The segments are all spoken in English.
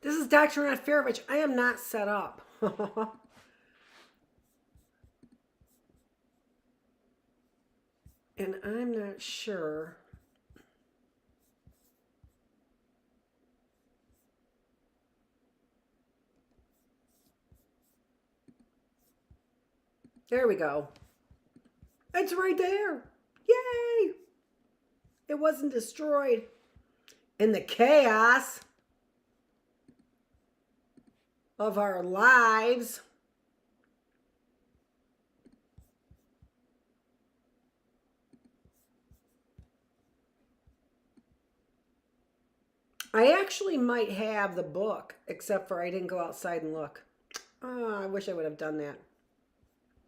This is Dr. Annette Feravich. I am not set up. And I'm not sure. There we go. It's right there. Yay! It wasn't destroyed. In the chaos of our lives. I actually might have the book, except for I didn't go outside and look. Oh, I wish I would have done that.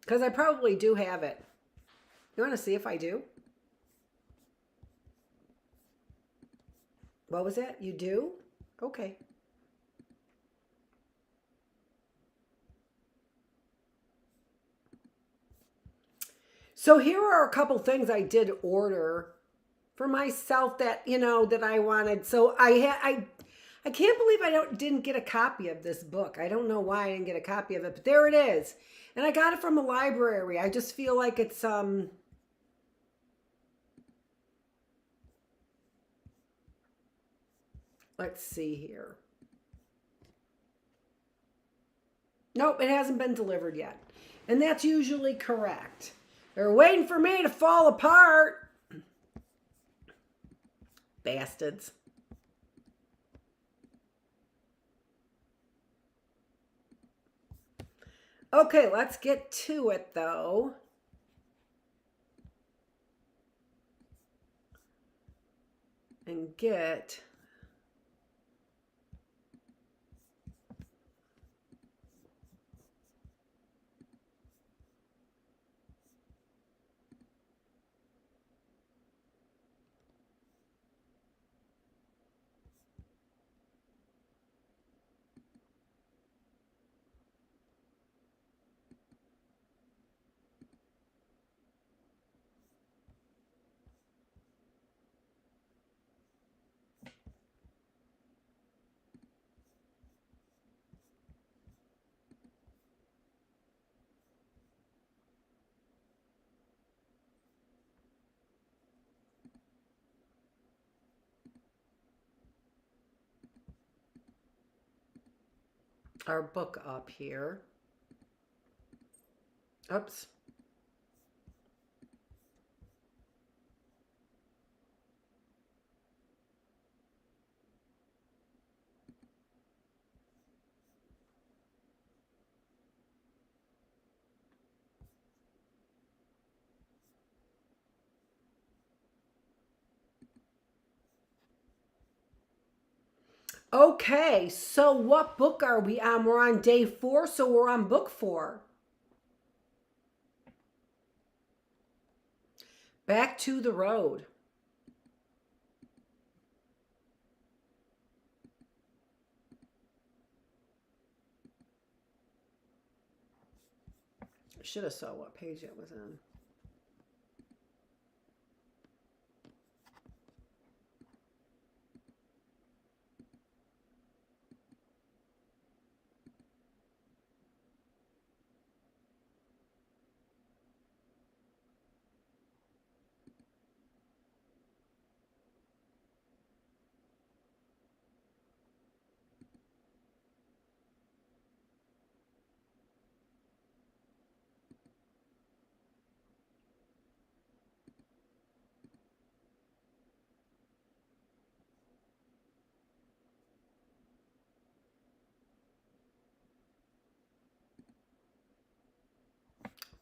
Because I probably do have it. You want to see if I do? What was that? You do? Okay. So here are a couple things I did order for myself that, that I wanted. So I can't believe didn't get a copy of this book. I don't know why I didn't get a copy of it, but there it is. And I got it from a library. I just feel like it's let's see here. Nope, it hasn't been delivered yet. And that's usually correct. They're waiting for me to fall apart. Bastards. Okay, let's get to it though. And get our book up here. Oops. Okay, so what book are we on? We're on day 4, so we're on book 4. Back to the Road. I should have saw what page it was on.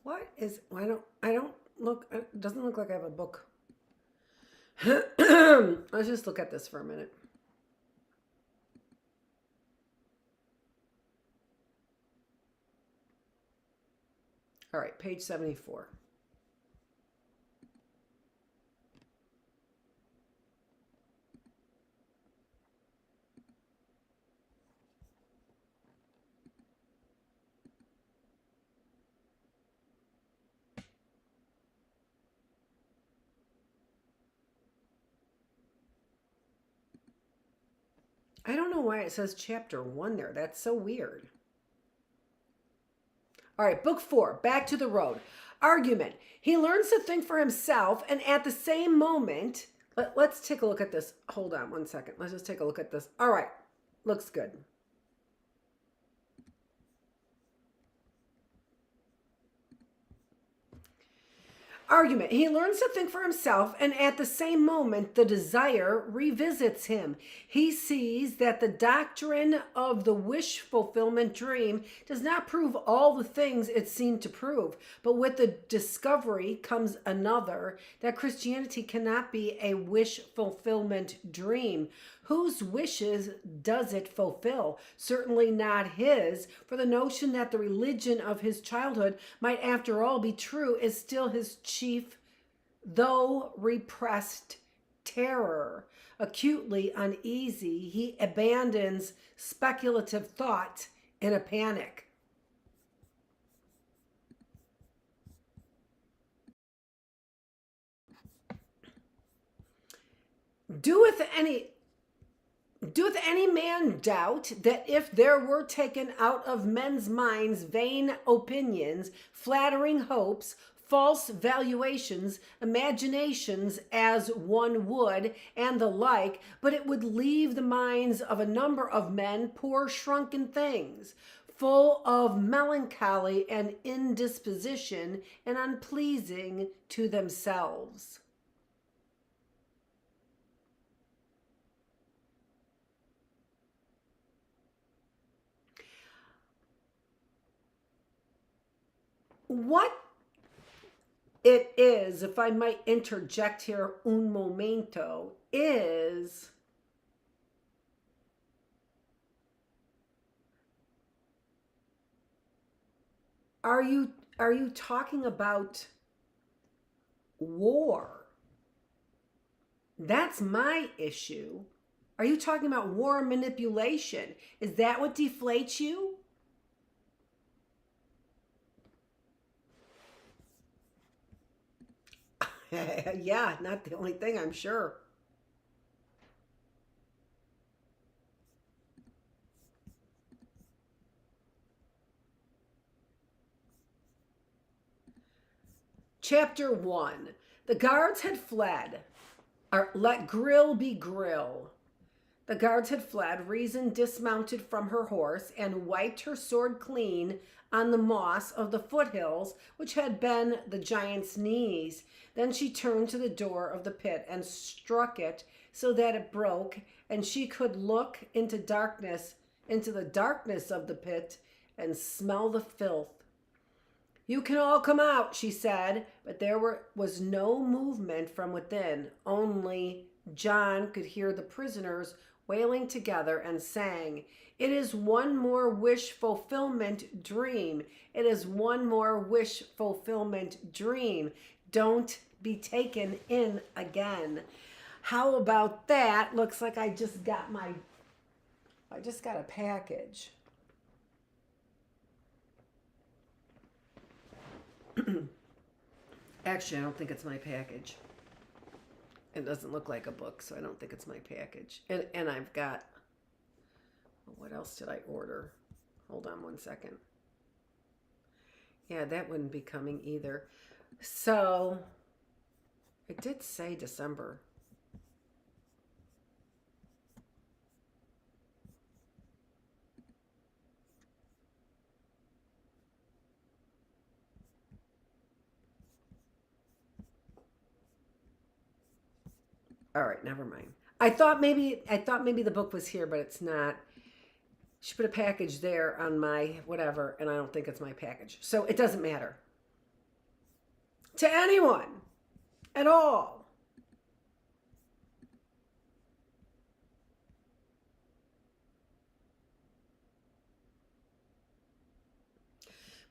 What is, I don't look, it doesn't look like I have a book. Let's just look at this for a minute. All right, page 74. I don't know why it says chapter 1 there. That's so weird. All right, book 4, Back to the Road. Argument. He learns to think for himself, and at the same moment, let's take a look at this. Hold on one second. Let's just take a look at this. All right, looks good. Argument. He learns to think for himself, and at the same moment, the desire revisits him. He sees that the doctrine of the wish fulfillment dream does not prove all the things it seemed to prove, but with the discovery comes another, that Christianity cannot be a wish fulfillment dream. Whose wishes does it fulfill? Certainly not his, for the notion that the religion of his childhood might after all be true is still his chief, though repressed, terror. Acutely uneasy, he abandons speculative thought in a panic. Doeth any man doubt that if there were taken out of men's minds vain opinions, flattering hopes, false valuations, imaginations as one would, and the like, but it would leave the minds of a number of men poor shrunken things, full of melancholy and indisposition, and unpleasing to themselves. What it is, if I might interject here un momento, is are you talking about war? That's my issue. Are you talking about war manipulation? Is that what deflates you? Yeah, not the only thing, I'm sure. Chapter 1. The guards had fled. Or let grill be grill. The guards had fled. Reason dismounted from her horse and wiped her sword clean on the moss of the foothills, which had been the giant's knees. Then she turned to the door of the pit and struck it so that it broke, and she could look into the darkness of the pit and smell the filth. You can all come out, she said, but there was no movement from within. Only John could hear the prisoners wailing together and sang, "It is one more wish fulfillment dream. It is one more wish fulfillment dream. Don't be taken in again." How about that? Looks like I just got a package. Actually, I don't think it's my package. It doesn't look like a book, so I don't think it's my package. And I've got, what else did I order? Hold on one second. Yeah, that wouldn't be coming either. So, it did say December. All right, never mind. I thought maybe the book was here, but it's not. She put a package there on my whatever, and I don't think it's my package. So it doesn't matter. To anyone at all.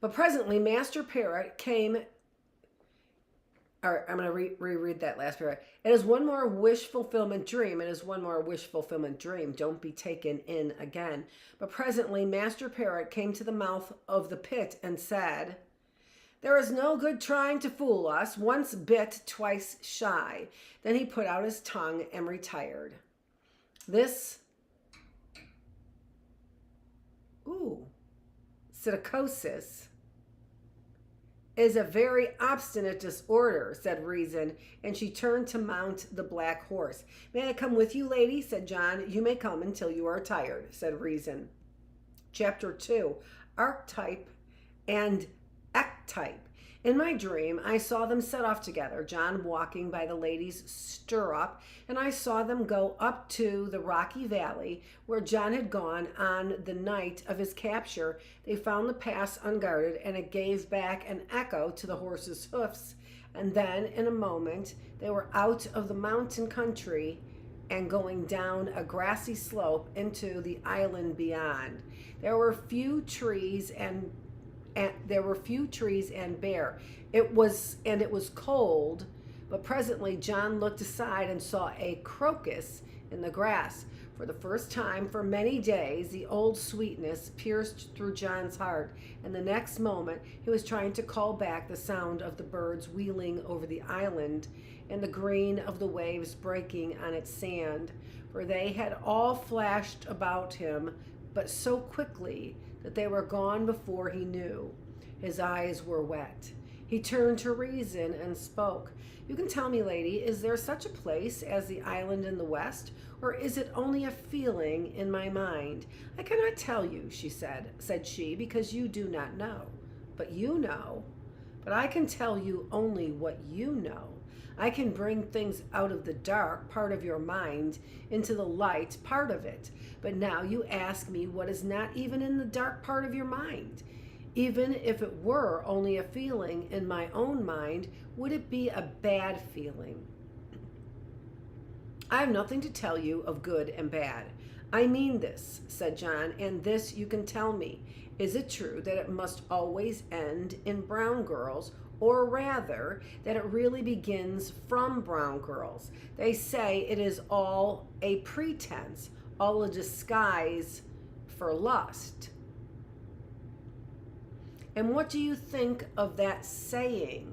But presently, Master Parrot came. All right, I'm going to reread that last paragraph. It is one more wish fulfillment dream. It is one more wish fulfillment dream. Don't be taken in again. But presently, Master Parrot came to the mouth of the pit and said, "There is no good trying to fool us. Once bit, twice shy." Then he put out his tongue and retired. This Ooh, psittacosis is a very obstinate disorder, said Reason, and she turned to mount the black horse. May I come with you, lady? Said John. You may come until you are tired, said Reason. Chapter 2, Archetype and Ectype. In my dream, I saw them set off together, John walking by the lady's stirrup, and I saw them go up to the rocky valley where John had gone on the night of his capture. They found the pass unguarded, and it gave back an echo to the horse's hoofs. And then, in a moment, they were out of the mountain country and going down a grassy slope into the island beyond. There were few trees and bare. It was cold, but presently John looked aside and saw a crocus in the grass. For the first time for many days, the old sweetness pierced through John's heart, and the next moment he was trying to call back the sound of the birds wheeling over the island and the green of the waves breaking on its sand, for they had all flashed about him, but so quickly that they were gone before he knew. His eyes were wet. He turned to Reason and spoke. You can tell me, lady, is there such a place as the island in the west, or is it only a feeling in my mind? I cannot tell you, said she, because you do not know. But you know. But I can tell you only what you know. I can bring things out of the dark part of your mind into the light part of it. But now you ask me what is not even in the dark part of your mind. Even if it were only a feeling in my own mind, would it be a bad feeling? I have nothing to tell you of good and bad. I mean this, said John, and this you can tell me. Is it true that it must always end in brown girls, or rather, that it really begins from brown girls? They say it is all a pretense, all a disguise for lust. And what do you think of that saying?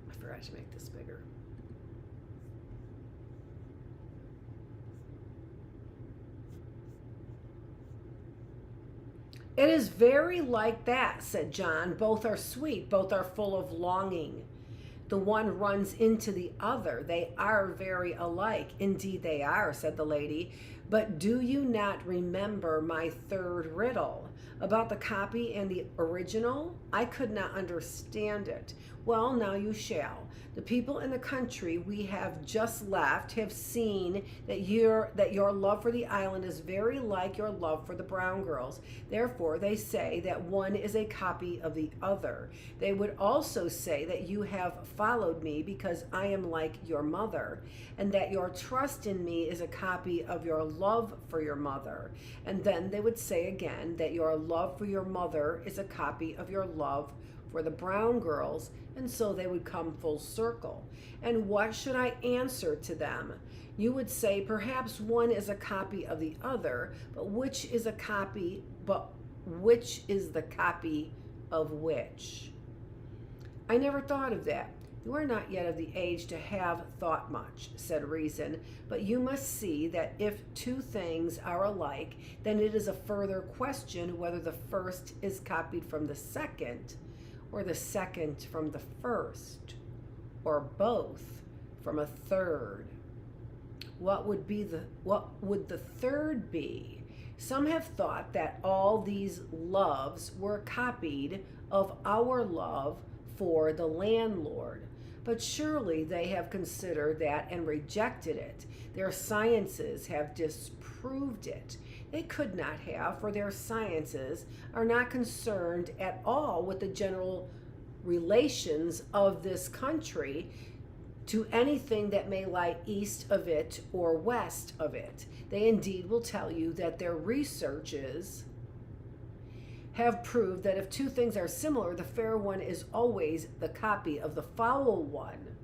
I forgot to make this bigger. It is very like that, said John. Both are sweet, both are full of longing. The one runs into the other. They are very alike. Indeed they are, said the lady. But do you not remember my third riddle about the copy and the original? I could not understand it. Well, now you shall. The people in the country we have just left have seen that your love for the island is very like your love for the brown girls. Therefore, they say that one is a copy of the other. They would also say that you have followed me because I am like your mother, and that your trust in me is a copy of your love for your mother. And then they would say again that your love for your mother is a copy of your love for the brown girls, and so they would come full circle. And what should I answer to them? You would say perhaps one is a copy of the other, but which is the copy of which? I never thought of that. You are not yet of the age to have thought much, said Reason, but you must see that if two things are alike, then it is a further question whether the first is copied from the second, or the second from the first, or both from a third. What would the third be? Some have thought that all these loves were copied of our love for the landlord, but surely they have considered that and rejected it. Their sciences have disproved it. They could not have, for their sciences are not concerned at all with the general relations of this country to anything that may lie east of it or west of it. They indeed will tell you that their researches have proved that if two things are similar, the fair one is always the copy of the foul one.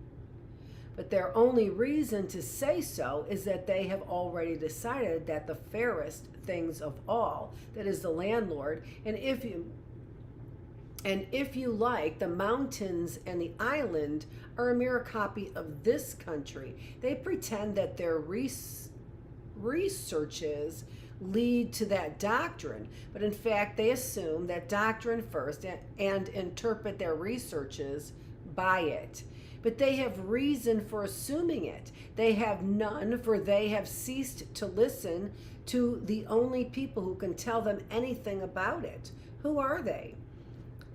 but their only reason to say so is that they have already decided that the fairest things of all, that is the landlord, and if you like, the mountains and the island are a mere copy of this country. They pretend that their researches lead to that doctrine, but in fact they assume that doctrine first and interpret their researches by it. But they have reason for assuming it. They have none, for they have ceased to listen to the only people who can tell them anything about it. Who are they?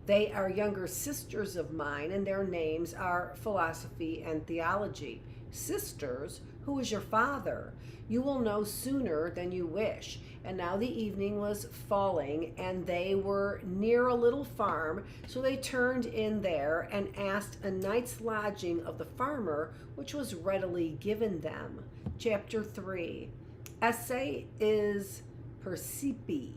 They are younger sisters of mine, and their names are philosophy and theology. Sisters, who is your father? You will know sooner than you wish. And now the evening was falling, and they were near a little farm, so they turned in there and asked a night's lodging of the farmer, which was readily given them. Chapter 3. Essay is percipi.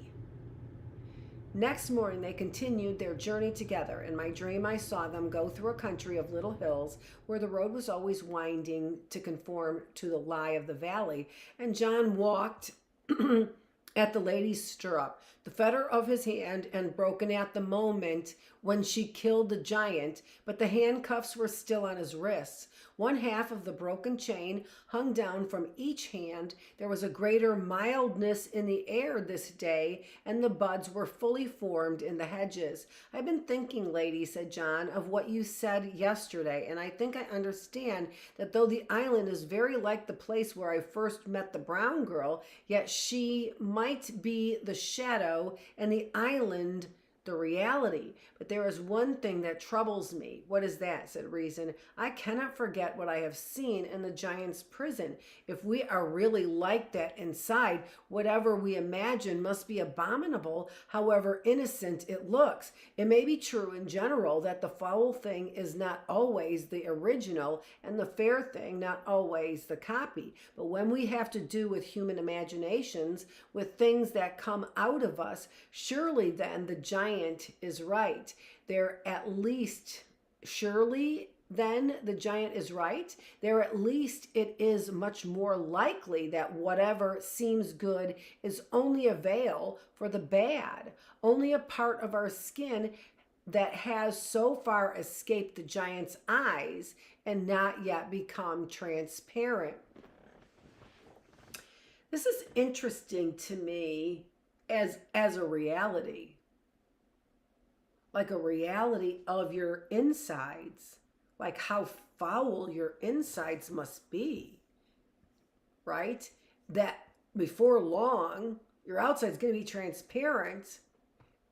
Next morning they continued their journey together. In my dream I saw them go through a country of little hills where the road was always winding to conform to the lie of the valley, and John walked at the lady's stirrup, the fetter of his hand and broken at the moment when she killed the giant, but the handcuffs were still on his wrists. One half of the broken chain hung down from each hand. There was a greater mildness in the air this day, and the buds were fully formed in the hedges. I've been thinking, lady, said John, of what you said yesterday, and I think I understand that though the island is very like the place where I first met the brown girl, yet she might be the shadow and the island the reality. But there is one thing that troubles me. What is that? Said Reason. I cannot forget what I have seen in the giant's prison. If we are really like that inside, whatever we imagine must be abominable, however innocent it looks. It may be true in general that the foul thing is not always the original and the fair thing not always the copy. But when we have to do with human imaginations, with things that come out of us, surely then the giant is right. There at least, surely then the giant is right. There at least it is much more likely that whatever seems good is only a veil for the bad, only a part of our skin that has so far escaped the giant's eyes and not yet become transparent. This is interesting to me as a reality. Like a reality of your insides, like how foul your insides must be, right? That before long, your outside's going to be transparent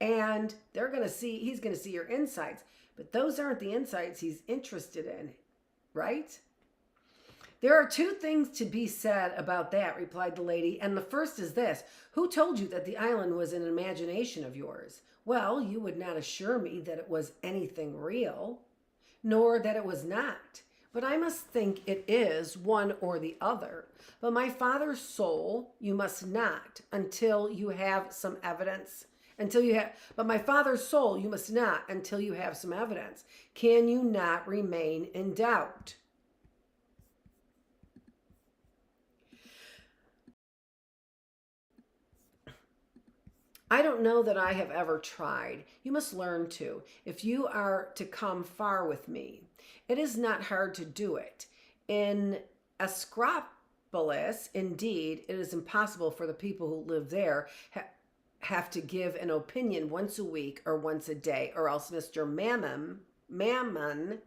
and they're going to see, he's going to see your insides, but those aren't the insides he's interested in, right? There are two things to be said about that, replied the lady, and the first is this. Who told you that the island was an imagination of yours? Well, you would not assure me that it was anything real, nor that it was not. But I must think it is one or the other. But my father's soul, you must not, until you have some evidence. But my father's soul, you must not, until you have some evidence. Can you not remain in doubt? I don't know that I have ever tried. You must learn to, if you are to come far with me. It is not hard to do it. In Osterholm, indeed, it is impossible for the people who live there have to give an opinion once a week or once a day, or else Mr. Mammon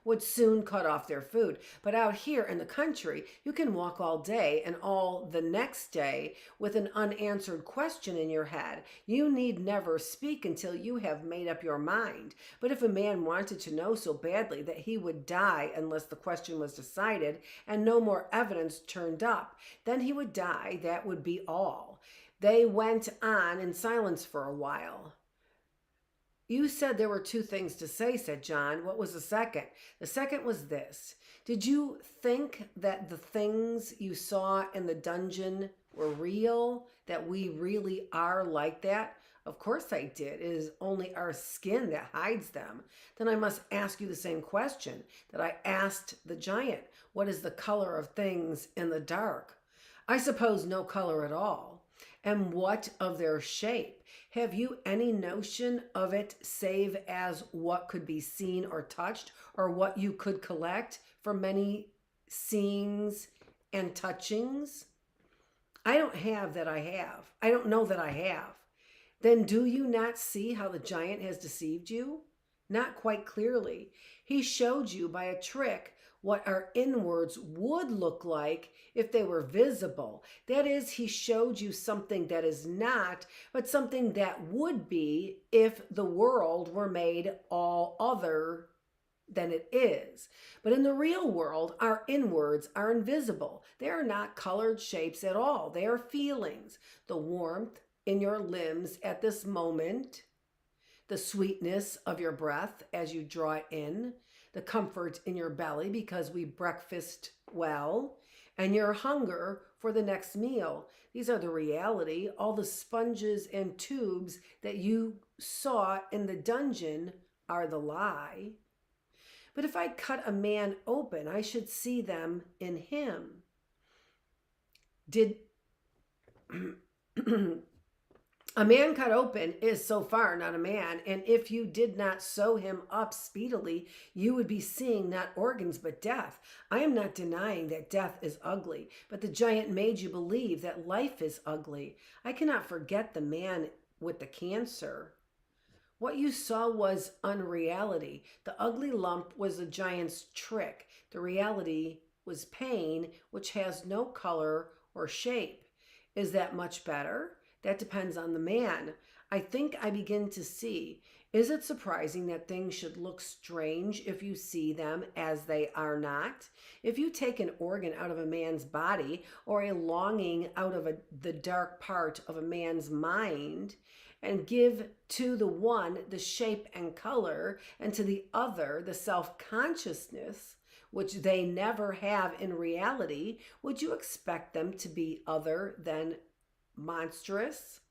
would soon cut off their food. But out here in the country, you can walk all day and all the next day with an unanswered question in your head. You need never speak until you have made up your mind. But if a man wanted to know so badly that he would die unless the question was decided and no more evidence turned up, then he would die. That would be all. They went on in silence for a while. You said there were two things to say, said John. What was the second? The second was this. Did you think that the things you saw in the dungeon were real? That we really are like that? Of course I did. It is only our skin that hides them. Then I must ask you the same question that I asked the giant. What is the color of things in the dark? I suppose no color at all. And what of their shape? Have you any notion of it save as what could be seen or touched, or what you could collect from many seeings and touchings? I don't have that I have. I don't know that I have. Then do you not see how the giant has deceived you? Not quite clearly. He showed you by a trick what our inwards would look like if they were visible. That is, he showed you something that is not, but something that would be if the world were made all other than it is. But in the real world, our inwards are invisible. They are not colored shapes at all. They are feelings. The warmth in your limbs at this moment, the sweetness of your breath as you draw it in, the comfort in your belly because we breakfast well, and your hunger for the next meal. These are the reality. All the sponges and tubes that you saw in the dungeon are the lie. But if I cut a man open, I should see them in him. Did a man cut open is so far not a man, and if you did not sew him up speedily, you would be seeing not organs but death. I am not denying that death is ugly, but the giant made you believe that life is ugly. I cannot forget the man with the cancer. What you saw was unreality. The ugly lump was the giant's trick. The reality was pain, which has no color or shape. Is that much better? That depends on the man. I think I begin to see. Is it surprising that things should look strange if you see them as they are not? If you take an organ out of a man's body or a longing out of the dark part of a man's mind, and give to the one the shape and color, and to the other the self-consciousness, which they never have in reality, would you expect them to be other than monstrous?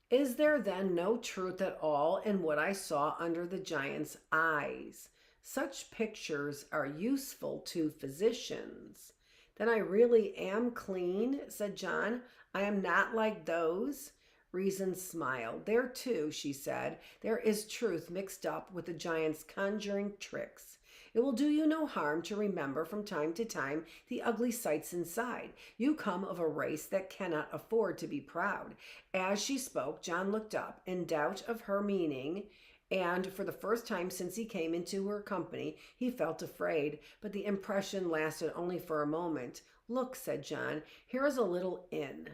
Is there then no truth at all in what I saw under the giant's eyes? Such pictures are useful to physicians. Then I really am clean, said John. I am not like those. Reason smiled. There too, she said, there is truth mixed up with the giant's conjuring tricks. It will do you no harm to remember from time to time the ugly sights inside. You come of a race that cannot afford to be proud. As she spoke, John looked up in doubt of her meaning, and for the first time since he came into her company, he felt afraid, but the impression lasted only for a moment. Look, said John, here is a little inn.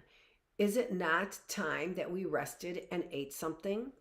Is it not time that we rested and ate something?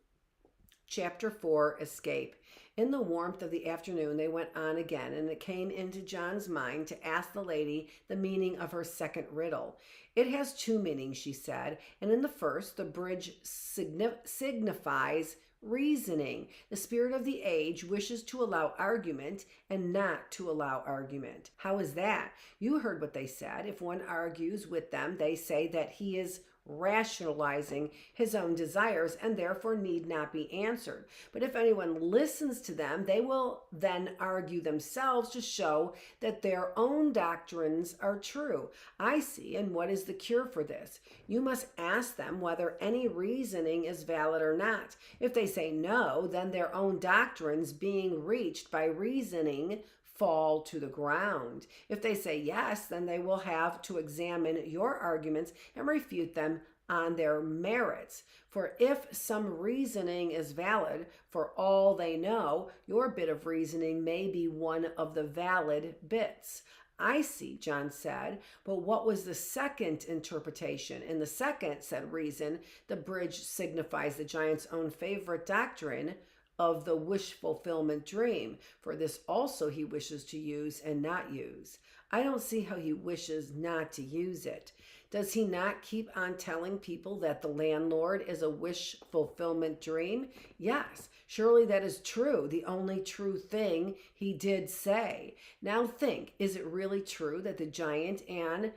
Chapter 4, Escape. In the warmth of the afternoon, they went on again, and it came into John's mind to ask the lady the meaning of her second riddle. It has two meanings, she said, and in the first, the bridge signifies reasoning. The spirit of the age wishes to allow argument and not to allow argument. How is that? You heard what they said. If one argues with them, they say that he is rationalizing his own desires and therefore need not be answered. But if anyone listens to them, they will then argue themselves to show that their own doctrines are true. I see, and what is the cure for this? You must ask them whether any reasoning is valid or not. If they say no, then their own doctrines being reached by reasoning fall to the ground. If they say yes, then they will have to examine your arguments and refute them on their merits. For if some reasoning is valid, for all they know, your bit of reasoning may be one of the valid bits. I see, John said, but what was the second interpretation? In the second, said Reason, the bridge signifies the giant's own favorite doctrine of the wish fulfillment dream. For this also he wishes to use and not use. I don't see how he wishes not to use it. Does he not keep on telling people that the landlord is a wish fulfillment dream? Yes, surely that is true, the only true thing he did say. Now think, is it really true that the giant and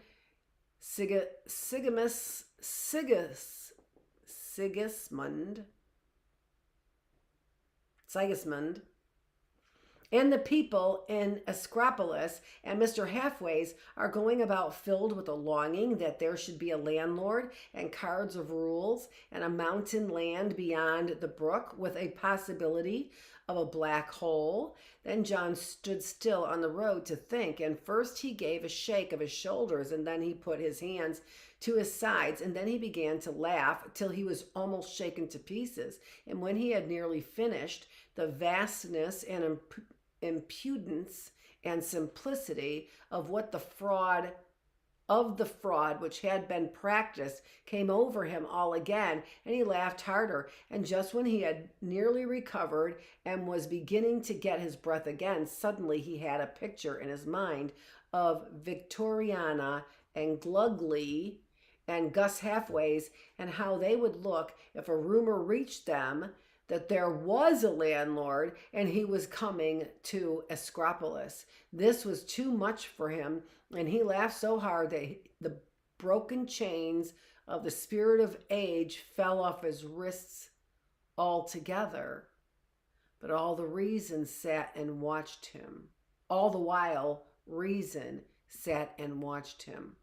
Sigismund, and the people in Ascropolis and Mr. Halfways are going about filled with a longing that there should be a landlord and cards of rules and a mountain land beyond the brook with a possibility of a black hole. Then John stood still on the road to think, and first he gave a shake of his shoulders, and then he put his hands to his sides, and then he began to laugh till he was almost shaken to pieces. And when he had nearly finished, the vastness and impudence and simplicity of the fraud which had been practiced came over him all again, and he laughed harder. And just when he had nearly recovered and was beginning to get his breath again, suddenly he had a picture in his mind of Victoriana and Glugley and Gus Halfways, and how they would look if a rumor reached them that there was a landlord and he was coming to Ascropolis. This was too much for him, and he laughed so hard that the broken chains of the spirit of age fell off his wrists altogether. But all the reason sat and watched him. All the while, reason sat and watched him.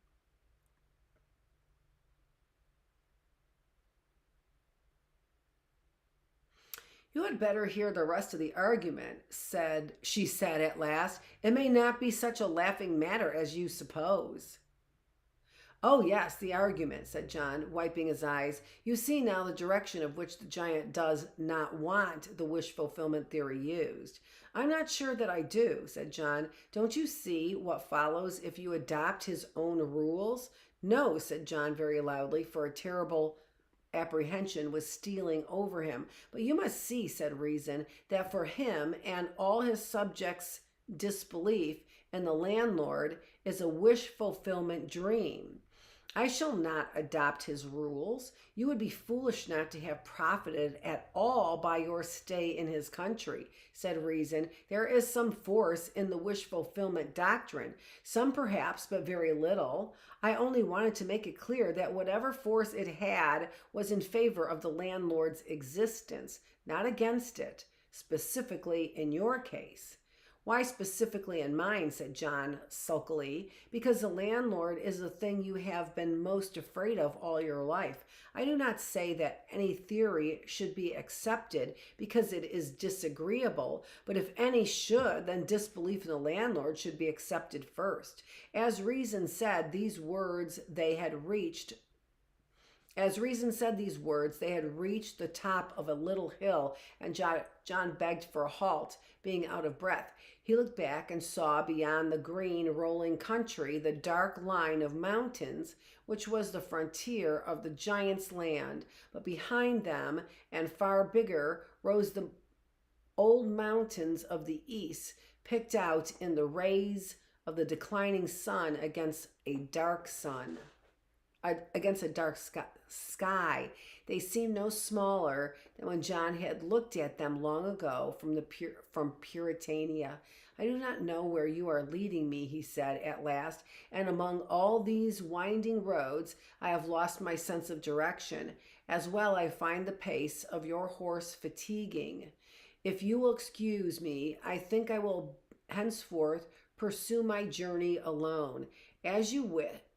You had better hear the rest of the argument, she said at last. It may not be such a laughing matter as you suppose. Oh, yes, the argument, said John, wiping his eyes. You see now the direction of which the giant does not want the wish fulfillment theory used. I'm not sure that I do, said John. Don't you see what follows if you adopt his own rules? No, said John very loudly, for a terrible apprehension was stealing over him. But you must see, said Reason, that for him and all his subjects' disbelief in the landlord is a wish fulfillment dream. I shall not adopt his rules. You would be foolish not to have profited at all by your stay in his country, said Reason. There is some force in the wish fulfillment doctrine, some perhaps, but very little. I only wanted to make it clear that whatever force it had was in favor of the landlord's existence, not against it, specifically in your case. Why specifically in mine, said John sulkily. Because the landlord is the thing you have been most afraid of all your life. I do not say that any theory should be accepted because it is disagreeable, but if any should, then disbelief in the landlord should be accepted first. As Reason said these words, they had reached the top of a little hill, and John begged for a halt, being out of breath. He looked back and saw beyond the green, rolling country the dark line of mountains, which was the frontier of the giant's land. But behind them, and far bigger, rose the old mountains of the east, picked out in the rays of the declining sun against a dark sky. They seemed no smaller than when John had looked at them long ago from Puritania. I do not know where you are leading me, he said at last, and among all these winding roads I have lost my sense of direction. As well I find the pace of your horse fatiguing. If you will excuse me, I think I will henceforth pursue my journey alone. As you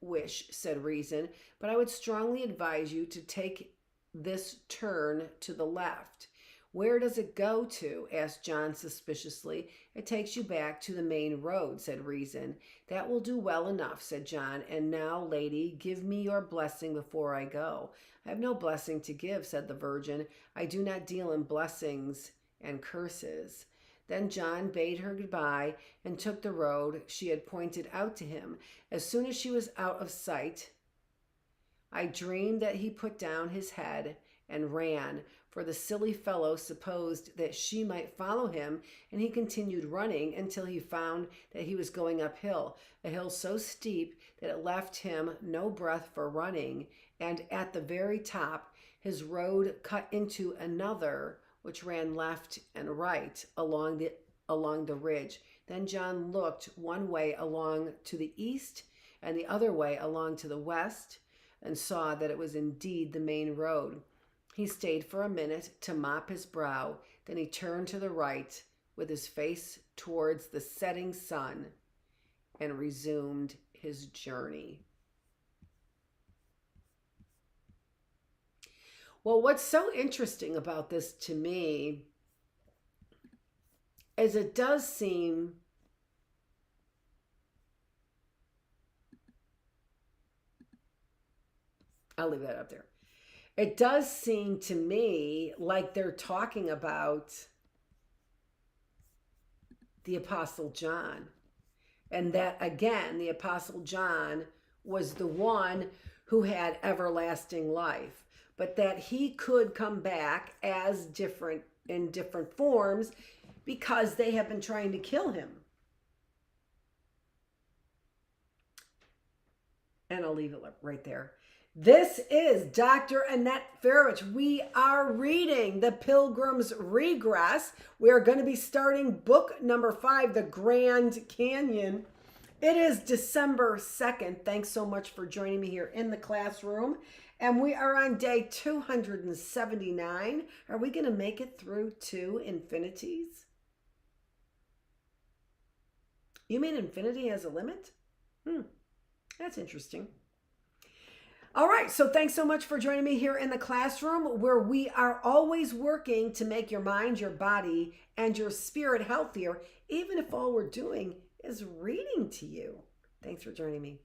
wish, said Reason, but I would strongly advise you to take this turn to the left. Where does it go to? Asked John suspiciously. It takes you back to the main road, said Reason. That will do well enough, said John. And now, lady, give me your blessing before I go. I have no blessing to give, said the Virgin. I do not deal in blessings and curses. Then John bade her goodbye and took the road she had pointed out to him. As soon as she was out of sight, I dreamed that he put down his head and ran, for the silly fellow supposed that she might follow him, and he continued running until he found that he was going uphill, a hill so steep that it left him no breath for running, and at the very top his road cut into another which ran left and right along the ridge. Then John looked one way along to the east and the other way along to the west, and saw that it was indeed the main road. He stayed for a minute to mop his brow. Then he turned to the right with his face towards the setting sun and resumed his journey. Well, what's so interesting about this to me is it does seem I'll leave that up there. It does seem to me like they're talking about the Apostle John. And that, again, the Apostle John was the one who had everlasting life. But that he could come back as different in different forms because they have been trying to kill him. And I'll leave it right there. This is Dr. Annette Feravich. We are reading the Pilgrim's Regress. We are going to be starting book number 5, The Grand Canyon. It is December 2nd. Thanks so much for joining me here in the classroom. And we are on day 279. Are we going to make it through 2 infinities? You mean infinity has a limit? That's interesting. All right, so thanks so much for joining me here in the classroom where we are always working to make your mind, your body, and your spirit healthier, even if all we're doing is reading to you. Thanks for joining me.